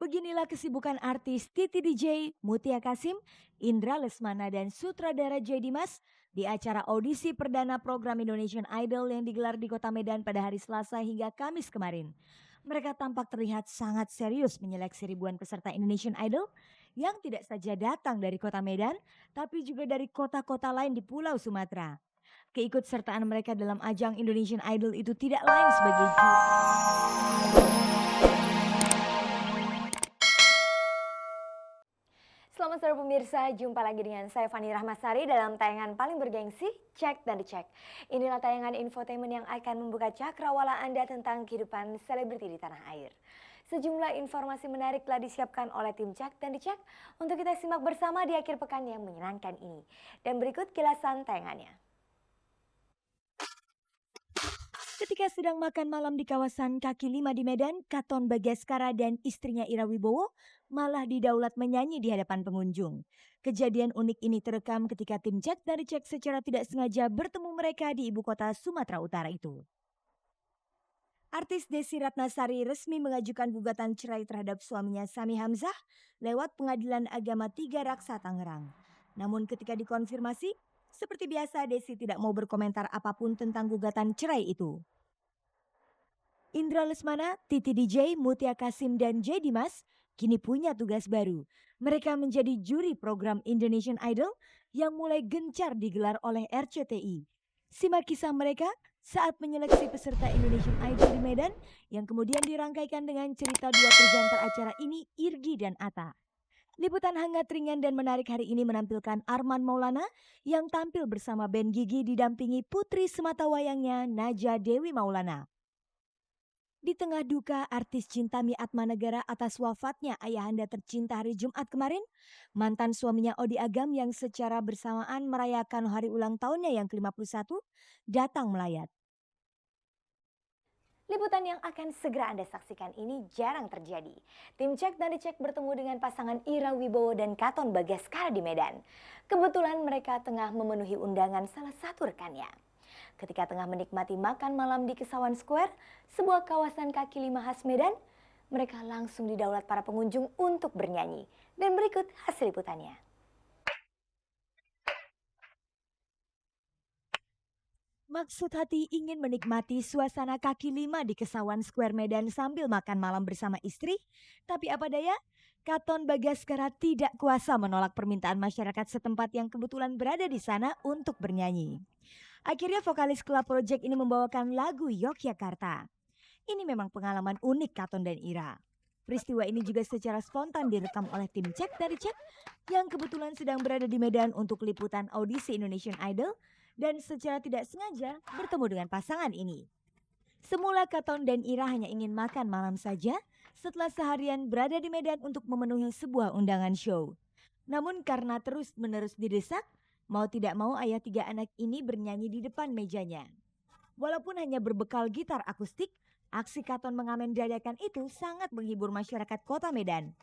Beginilah kesibukan artis Titi DJ, Mutia Kasim, Indra Lesmana dan sutradara Joy Dimas di acara audisi perdana program Indonesian Idol yang digelar di Kota Medan pada hari Selasa hingga Kamis kemarin. Mereka tampak terlihat sangat serius menyeleksi ribuan peserta Indonesian Idol yang tidak saja datang dari Kota Medan, tapi juga dari kota-kota lain di Pulau Sumatera. Keikutsertaan mereka dalam ajang Indonesian Idol itu tidak lain sebagai Selamat sore pemirsa, jumpa lagi dengan saya Fani Rahmasari dalam tayangan paling bergengsi, Cek dan Dicek. Inilah tayangan infotainment yang akan membuka cakrawala Anda tentang kehidupan selebriti di tanah air. Sejumlah informasi menarik telah disiapkan oleh tim Cek dan Dicek untuk kita simak bersama di akhir pekan yang menyenangkan ini. Dan berikut kilasan tayangannya. Ketika sedang makan malam di kawasan kaki lima di Medan, Katon Bagaskara dan istrinya Ira Wibowo malah didaulat menyanyi di hadapan pengunjung. Kejadian unik ini terekam ketika tim Cek dan Dicek secara tidak sengaja bertemu mereka di ibu kota Sumatera Utara itu. Artis Desi Ratnasari resmi mengajukan gugatan cerai terhadap suaminya Sami Hamzah lewat Pengadilan Agama 3 Raksa Tangerang. Namun ketika dikonfirmasi, seperti biasa Desi tidak mau berkomentar apapun tentang gugatan cerai itu. Indra Lesmana, Titi DJ, Mutia Kasim dan Joy Dimas kini punya tugas baru. Mereka menjadi juri program Indonesian Idol yang mulai gencar digelar oleh RCTI. Simak kisah mereka saat menyeleksi peserta Indonesian Idol di Medan yang kemudian dirangkaikan dengan cerita dua presenter acara ini, Irgi dan Atta. Liputan hangat ringan dan menarik hari ini menampilkan Arman Maulana yang tampil bersama band Gigi didampingi putri sematawayangnya Naja Dewi Maulana. Di tengah duka artis Cintami Atmanegara atas wafatnya ayahanda tercinta hari Jumat kemarin, mantan suaminya Odi Agam yang secara bersamaan merayakan hari ulang tahunnya yang ke-51 datang melayat. Liputan yang akan segera Anda saksikan ini jarang terjadi. Tim Cek dan Dicek bertemu dengan pasangan Ira Wibowo dan Katon Bagaskara di Medan. Kebetulan mereka tengah memenuhi undangan salah satu rekannya. Ketika tengah menikmati makan malam di Kesawan Square, sebuah kawasan kaki lima khas Medan, mereka langsung didaulat para pengunjung untuk bernyanyi. Dan berikut hasil liputannya. Maksud hati ingin menikmati suasana kaki lima di Kesawan Square Medan sambil makan malam bersama istri. Tapi apa daya, Katon Bagaskara tidak kuasa menolak permintaan masyarakat setempat yang kebetulan berada di sana untuk bernyanyi. Akhirnya vokalis Club Project ini membawakan lagu Yogyakarta. Ini memang pengalaman unik Katon dan Ira. Peristiwa ini juga secara spontan direkam oleh tim Cek dari Cek yang kebetulan sedang berada di Medan untuk liputan audisi Indonesian Idol dan secara tidak sengaja bertemu dengan pasangan ini. Semula Katon dan Ira hanya ingin makan malam saja setelah seharian berada di Medan untuk memenuhi sebuah undangan show. Namun karena terus-menerus didesak, mau tidak mau ayah tiga anak ini bernyanyi di depan mejanya. Walaupun hanya berbekal gitar akustik, aksi Katon mengamen dadakan itu sangat menghibur masyarakat kota Medan.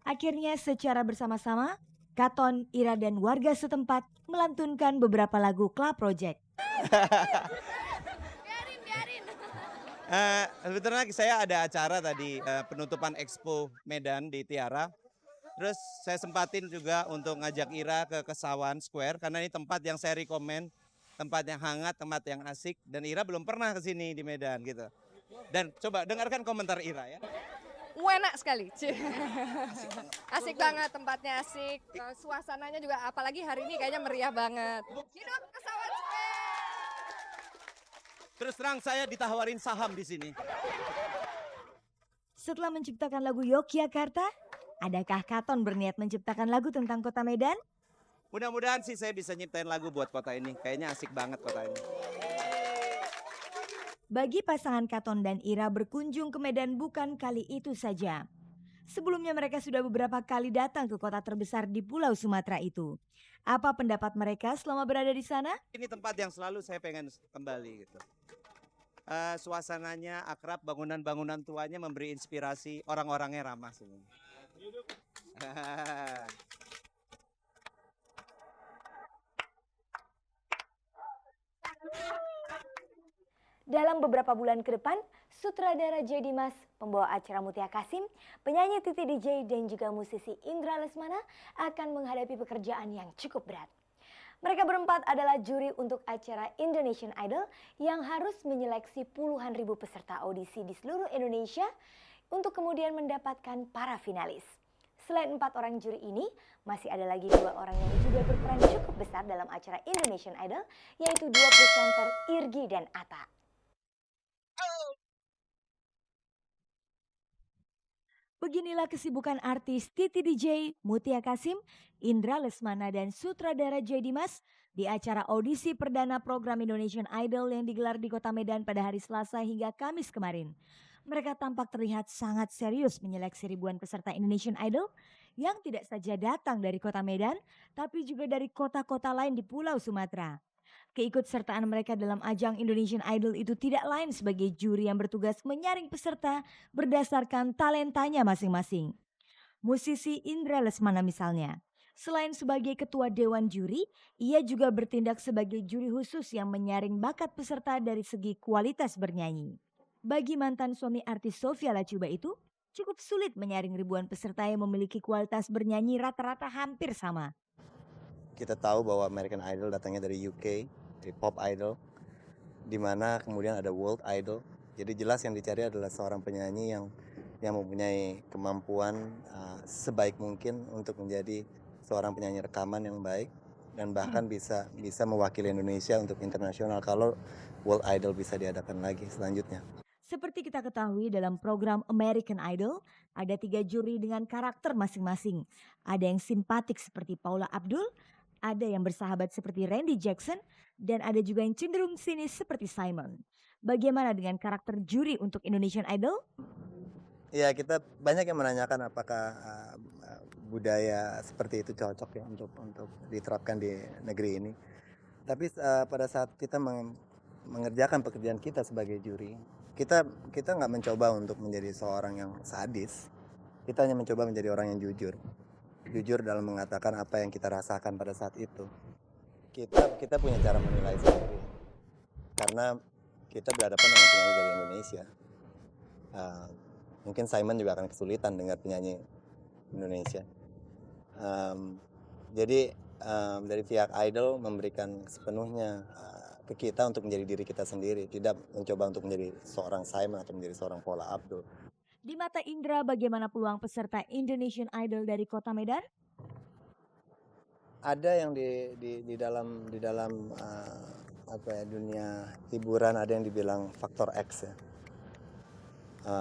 Akhirnya secara bersama-sama, Katon, Ira dan warga setempat melantunkan beberapa lagu Club Project. Sebetulnya saya ada acara tadi penutupan Expo Medan di Tiara. Terus saya sempatin juga untuk ngajak Ira ke Kesawan Square karena ini tempat yang saya rekomen, tempat yang hangat, tempat yang asik dan Ira belum pernah ke sini di Medan gitu. Dan coba dengarkan komentar Ira ya. Enak sekali, asik banget, tempatnya asik, suasananya juga apalagi hari ini kayaknya meriah banget. Hidup Kesawan Square. Terus terang saya ditawarin saham di sini. Setelah menciptakan lagu Yogyakarta, adakah Katon berniat menciptakan lagu tentang kota Medan? Mudah-mudahan sih saya bisa nyiptain lagu buat kota ini. Kayaknya asik banget kota ini. Bagi pasangan Katon dan Ira berkunjung ke Medan bukan kali itu saja. Sebelumnya mereka sudah beberapa kali datang ke kota terbesar di Pulau Sumatera itu. Apa pendapat mereka selama berada di sana? Ini tempat yang selalu saya pengen kembali gitu. Suasananya akrab, bangunan-bangunan tuanya memberi inspirasi, orang-orangnya ramah semua. Dalam beberapa bulan ke depan, sutradara J. Dimas, pembawa acara Mutia Kasim, penyanyi Titi DJ dan juga musisi Indra Lesmana akan menghadapi pekerjaan yang cukup berat. Mereka berempat adalah juri untuk acara Indonesian Idol yang harus menyeleksi puluhan ribu peserta audisi di seluruh Indonesia untuk kemudian mendapatkan para finalis. Selain 4 orang juri ini, masih ada lagi 2 orang yang juga berperan cukup besar dalam acara Indonesian Idol, yaitu 2 presenter Irgi dan Atta. Beginilah kesibukan artis Titi DJ, Mutia Kasim, Indra Lesmana dan sutradara J. Dimas di acara audisi perdana program Indonesian Idol yang digelar di Kota Medan pada hari Selasa hingga Kamis kemarin. Mereka tampak terlihat sangat serius menyeleksi ribuan peserta Indonesian Idol yang tidak saja datang dari Kota Medan, tapi juga dari kota-kota lain di Pulau Sumatera. Keikutsertaan mereka dalam ajang Indonesian Idol itu tidak lain sebagai juri yang bertugas menyaring peserta berdasarkan talentanya masing-masing. Musisi Indra Lesmana misalnya, selain sebagai ketua dewan juri, ia juga bertindak sebagai juri khusus yang menyaring bakat peserta dari segi kualitas bernyanyi. Bagi mantan suami artis Sofia Latjuba itu, cukup sulit menyaring ribuan peserta yang memiliki kualitas bernyanyi rata-rata hampir sama. Kita tahu bahwa American Idol datangnya dari UK, dari Pop Idol, di mana kemudian ada World Idol. Jadi jelas yang dicari adalah seorang penyanyi yang mempunyai kemampuan sebaik mungkin untuk menjadi seorang penyanyi rekaman yang baik dan bahkan bisa mewakili Indonesia untuk internasional kalau World Idol bisa diadakan lagi selanjutnya. Seperti kita ketahui dalam program American Idol, ada 3 juri dengan karakter masing-masing. Ada yang simpatik seperti Paula Abdul, ada yang bersahabat seperti Randy Jackson, dan ada juga yang cenderung sinis seperti Simon. Bagaimana dengan karakter juri untuk Indonesian Idol? Ya, kita banyak yang menanyakan apakah budaya seperti itu cocok ya untuk diterapkan di negeri ini. Tapi pada saat kita mengerjakan pekerjaan kita sebagai juri, kita nggak mencoba untuk menjadi seorang yang sadis. Kita hanya mencoba menjadi orang yang jujur dalam mengatakan apa yang kita rasakan pada saat itu. Kita punya cara menilai sendiri, karena kita berhadapan dengan penyanyi dari Indonesia. Mungkin Simon juga akan kesulitan dengar penyanyi Indonesia. Jadi dari pihak Idol memberikan sepenuhnya ke kita untuk menjadi diri kita sendiri, tidak mencoba untuk menjadi seorang Simon atau menjadi seorang Paula Abdul. Di mata Indra, bagaimana peluang peserta Indonesian Idol dari Kota Medan? Ada yang di dalam dunia hiburan ada yang dibilang faktor X ya.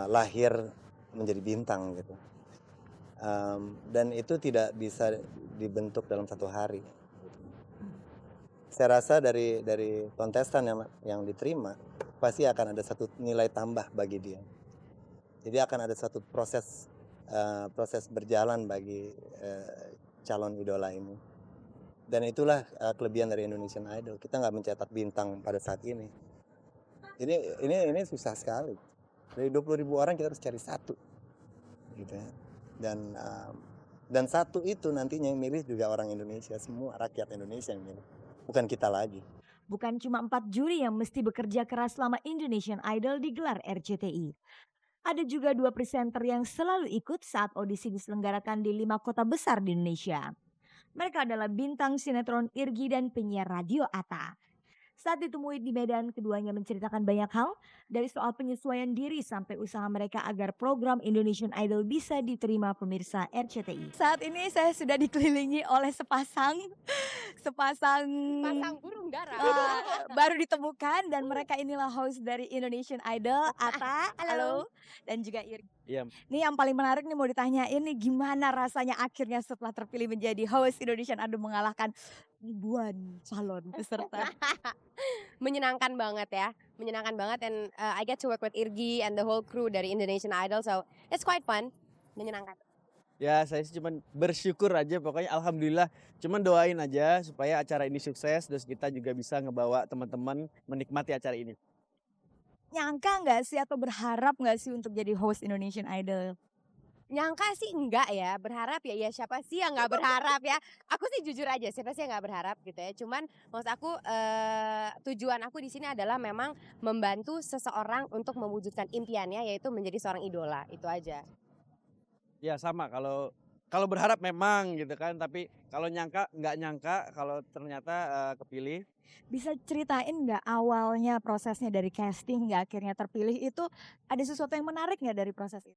Lahir menjadi bintang gitu. Dan itu tidak bisa dibentuk dalam satu hari. Saya rasa dari kontestan yang diterima pasti akan ada satu nilai tambah bagi dia. Jadi akan ada satu proses berjalan bagi calon idola ini. Dan itulah kelebihan dari Indonesian Idol. Kita nggak mencetak bintang pada saat ini. Ini susah sekali. Dari 20.000 orang kita harus cari satu, gitu ya. Dan satu itu nantinya yang milih juga orang Indonesia, semua rakyat Indonesia yang milih, bukan kita lagi. Bukan cuma 4 juri yang mesti bekerja keras selama Indonesian Idol digelar RCTI. Ada juga 2 presenter yang selalu ikut saat audisi diselenggarakan di 5 kota besar di Indonesia. Mereka adalah bintang sinetron Irgi dan penyiar radio Atta. Saat ditemui di Medan, keduanya menceritakan banyak hal, dari soal penyesuaian diri sampai usaha mereka agar program Indonesian Idol bisa diterima pemirsa RCTI. Saat ini saya sudah dikelilingi oleh sepasang burung dara. baru ditemukan, dan mereka inilah host dari Indonesian Idol, Atta, halo, dan juga Irgi. Iya. Nih yang paling menarik nih mau ditanyain nih, gimana rasanya akhirnya setelah terpilih menjadi host Indonesian Idol mengalahkan ribuan calon peserta? Menyenangkan banget ya, menyenangkan banget, and I get to work with Irgi and the whole crew dari Indonesian Idol, so it's quite fun, menyenangkan. Ya, saya sih cuman bersyukur aja, pokoknya alhamdulillah. Cuman doain aja supaya acara ini sukses, terus kita juga bisa ngebawa teman-teman menikmati acara ini. Nyangka nggak sih atau berharap nggak sih untuk jadi host Indonesian Idol? Nyangka sih enggak ya, berharap ya siapa sih yang nggak berharap ya. Aku sih jujur aja, siapa sih yang nggak berharap gitu ya. Cuman maksud aku tujuan aku di sini adalah memang membantu seseorang untuk mewujudkan impiannya yaitu menjadi seorang idola, itu aja. Ya sama, kalau berharap memang gitu kan, tapi kalau nyangka nggak nyangka kalau ternyata kepilih. Bisa ceritain nggak awalnya prosesnya dari casting hingga akhirnya terpilih itu ada sesuatu yang menarik nggak dari proses itu?